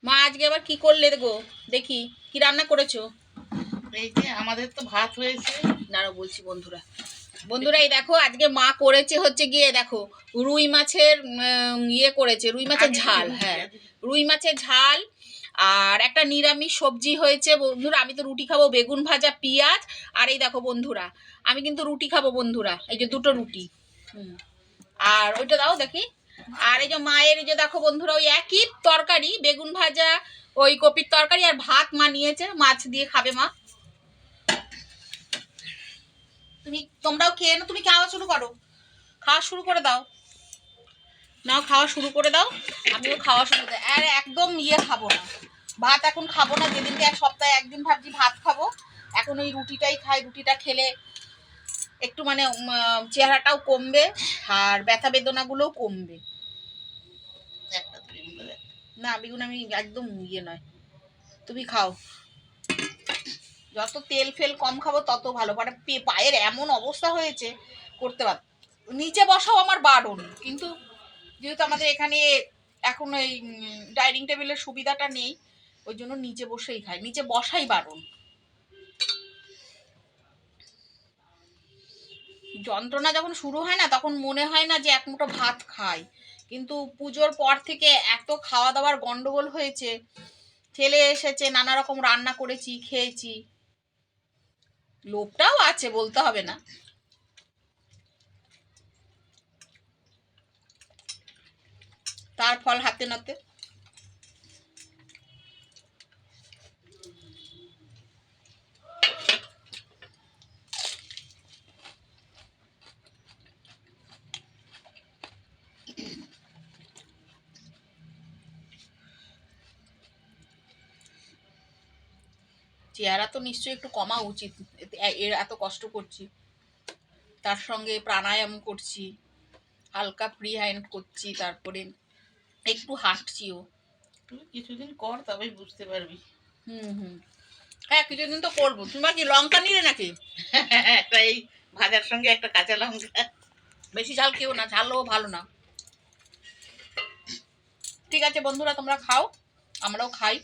মা আজকে আবার কি করলে গো? দেখি কি রান্না করেছো? এই যে আমাদের তো ভাত হয়েছে। দাঁড়াও বলছি বন্ধুরা, বন্ধুরা এই দেখো আজকে মা করেছে হচ্ছে গিয়ে দেখো রুই মাছের ইয়ে করেছে, রুই মাছের ঝাল। হ্যাঁ, রুই মাছের ঝাল আর একটা নিরামিষ সবজি হয়েছে বন্ধুরা। আমি তো রুটি খাবো, বেগুন ভাজা, পেঁয়াজ। আর এই দেখো বন্ধুরা, আমি কিন্তু রুটি খাবো বন্ধুরা, এই যে দুটো রুটি। আর ওইটা দাও দেখি। আর এই যে মায়ের এই যে দেখো বন্ধুরা, ওই একই তরকারি, বেগুন ভাজা, ওই কপির তরকারি আর ভাত মা নিয়েছে, মাছ দিয়ে খাবে মা। তোমরাও খেয়ে না, তুমি খাওয়া শুরু করো, খাওয়া শুরু করে দাও, নাও খাওয়া শুরু করে দাও, আমিও খাওয়া শুরু করে। আর একদম ইয়ে খাবো না, ভাত এখন খাবো না। যেদিনকে এক সপ্তাহে একদিন ভাবছি ভাত খাবো, এখন ওই রুটিটাই খাই। রুটিটা খেলে একটু মানে চেহারাটাও কমবে আর ব্যথা বেদনাগুলোও কমবে। না বেগুন আমি একদম ইয়ে নয়, তুমি খাও। যত তেল ফেল কম খাবো তত ভালো। মানে পায়ের এমন অবস্থা হয়েছে, করতে পার। নিচে বসাও আমার বারণ, কিন্তু যেহেতু আমাদের এখানে এখন ওই ডাইনিং টেবিলের সুবিধাটা নেই, ওই জন্য নিচে বসেই খাই, নিচে বসাই বারণ। যন্ত্রণা যখন শুরু হয় না তখন মনে হয় না যে এক মুঠো ভাত খাই, কিন্তু পুজোর পর থেকে এত খাওয়া দাওয়ার গন্ডগোল হয়েছে, ছেলে এসেছে, নানা রকম রান্না করেছি, খেয়েছি, লোভটাও আছে বলতে হবে না। তার ফল হাতে নাতে। চেহারা তো নিশ্চয়ই একটু কমা উচিত, এর এত কষ্ট করছি, তার সঙ্গে প্রাণায়াম করছি, হালকা ফ্রি হ্যান্ড করছি, তারপরে একটু হাঁটছিও। তুই কিছুদিন কর, তবেই বুঝতে পারবি। হ্যাঁ কিছুদিন তো করবো। তোমার কি লঙ্কা নিলে নাকি? একটা এই ভাজার সঙ্গে একটা কাঁচা লঙ্কা। বেশি ঝাল খেও না, ঝালও ভালো না। ঠিক আছে বন্ধুরা, তোমরা খাও, আমরাও খাই।